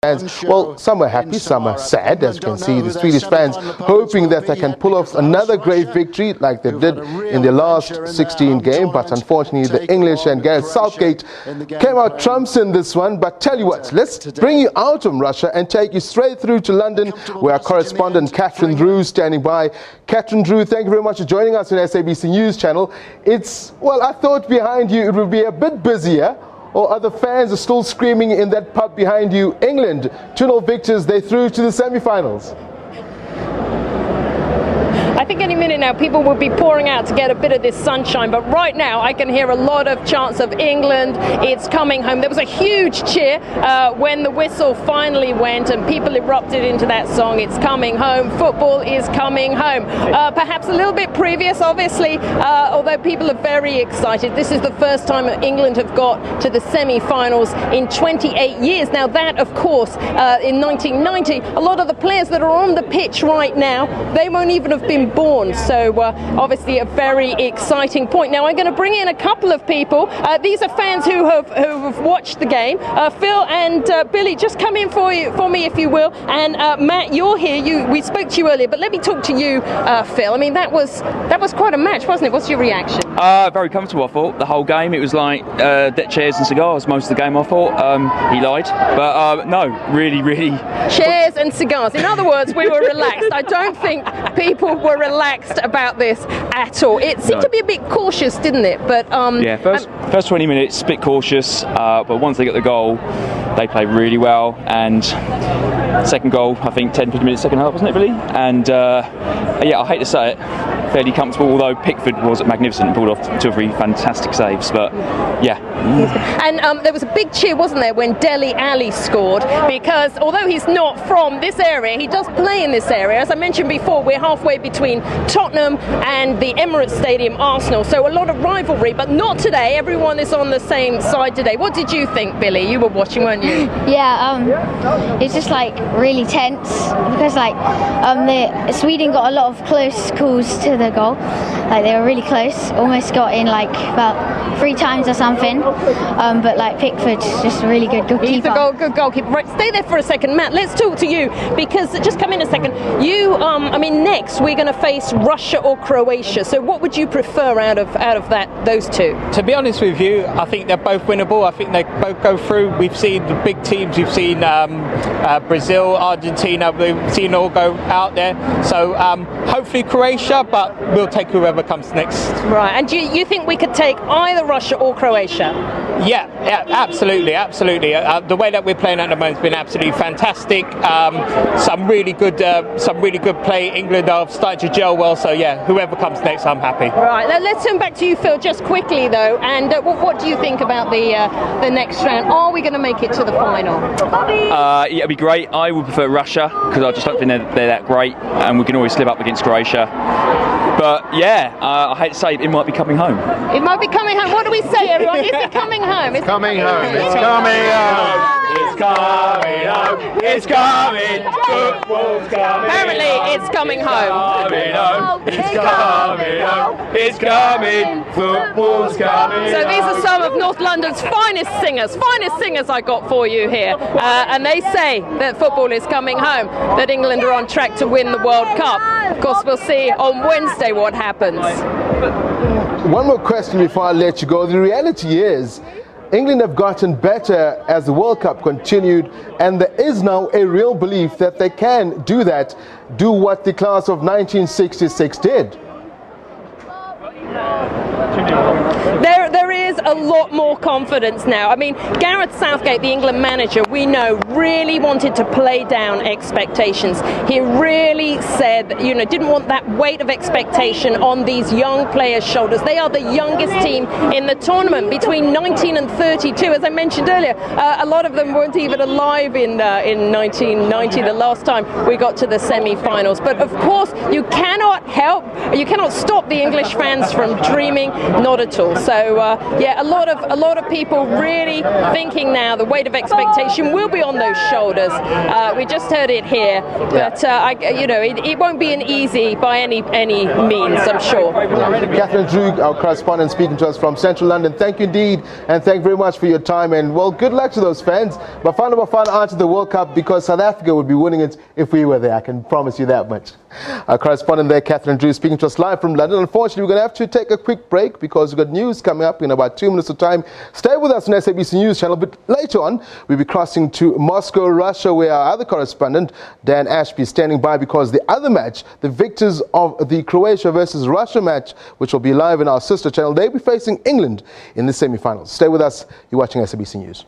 fans. Well, some are happy, some are sad. As you can see, the Swedish fans hoping that they can pull off another great victory like they did in their last 16 game. But unfortunately, the English and Gareth Southgate came out trumps in this one. But tell you what, let's bring you out of Russia and take you straight through to London, where our correspondent Catherine Drew is standing by. Catherine Drew, thank you very much for joining us on SABC News Channel. Well, I thought behind you it would be a bit busier. Or other fans are still screaming in that pub behind you. England, 2-0 victors, they through to the semi-finals. I think any minute now people will be pouring out to get a bit of this sunshine, but right now I can hear a lot of chants of England, it's coming home. There was a huge cheer when the whistle finally went and people erupted into that song, it's coming home, football is coming home. Perhaps a little bit previous, obviously, although people are very excited. This is the first time England have got to the semi-finals in 28 years. Now that, of course, in 1990, a lot of the players that are on the pitch right now, they won't even have been born, so obviously a very exciting point. Now I'm going to bring in a couple of people. These are fans who have watched the game. Phil and Billy, just come in for me if you will. And Matt, you're here. We spoke to you earlier, but let me talk to you, Phil. I mean, that was quite a match, wasn't it? What's your reaction? Very comfortable, I thought. The whole game, it was like deck chairs and cigars most of the game, I thought. He lied, but no, really. Chairs and cigars. In other words, we were relaxed. I don't think people were relaxed about this at all. It seemed to be a bit cautious, didn't it? But yeah, first 20 minutes, a bit cautious, but once they get the goal, they played really well. And second goal, I think 10-15 minutes second half, wasn't it, Billy? And yeah, I hate to say it, fairly comfortable, although Pickford was magnificent and pulled off 2 or 3 fantastic saves, but yeah. And there was a big cheer, wasn't there, when Dele Alli scored, because although he's not from this area, he does play in this area. As I mentioned before, we're halfway between Tottenham and the Emirates Stadium, Arsenal, so a lot of rivalry, but not today. Everyone is on the same side today. What did you think, Billy? You were watching, weren't you? Yeah, it's just like really tense because like Sweden got a lot of close calls to the goal. Like they were really close, almost got in like about 3 times or something. But like Pickford's just a really good goalkeeper. He's a good goalkeeper. Right, stay there for a second, Matt. Let's talk to you because just come in a second. You, I mean, next we're going to face Russia or Croatia. So what would you prefer out of those two? To be honest with you, I think they're both winnable. I think they both go through. We've seen the big teams. We've seen Brazil, Argentina. We've seen all go out there. So hopefully Croatia, but we'll take whoever comes next. Right. And do you think we could take either Russia or Croatia? Yeah, absolutely. The way that we're playing at the moment has been absolutely fantastic. Some really good play. England are starting to gel well. So yeah, whoever comes next, I'm happy. Right. Now let's turn back to you, Phil, just quickly though. And what do you think about the next round? Are we going to make it to the final? Yeah, it'd be great. I would prefer Russia because I just don't think they're that great, and we can always slip up against Croatia. But yeah, I hate to say it might be coming home. It might be coming home. What do we say, everyone? Is it coming home? It's coming home. It's coming home. It's coming home. It's coming. Football's coming. Apparently, it's coming home. It's coming home. It's coming. Football's coming. So these are some of North London's finest singers I got for you here. And they say that football is coming home, that England are on track to win the World Cup. Of course, we'll see on Wednesday what happens. One more question before I let you go. The reality is, England have gotten better as the World Cup continued, and there is now a real belief that they can do what the class of 1966 did. There is a lot more confidence now. I mean, Gareth Southgate, the England manager, we know, really wanted to play down expectations. He really said, didn't want that weight of expectation on these young players' shoulders. They are the youngest team in the tournament, between 19 and 32. As I mentioned earlier, a lot of them weren't even alive in 1990, the last time we got to the semi-finals. But of course, you cannot stop the English fans from dreaming, not at all. So yeah, a lot of people really thinking now the weight of expectation will be on those shoulders. We just heard it here, but it won't be an easy by any means, I'm sure. Catherine Drew, our correspondent, speaking to us from Central London. Thank you indeed, and thank you very much for your time. And well, good luck to those fans. But Bafana aren't to the World Cup because South Africa would be winning it if we were there. I can promise you that much. Our correspondent there, Catherine Drew, speaking to us live from London. Unfortunately, we're going to have to take a quick break because we've got news coming up in about 2 minutes of time. Stay with us on SABC News Channel. But later on, we'll be crossing to Moscow, Russia, where our other correspondent, Dan Ashby, is standing by because the other match, the victors of the Croatia versus Russia match, which will be live in our sister channel, they'll be facing England in the semi-finals. Stay with us. You're watching SABC News.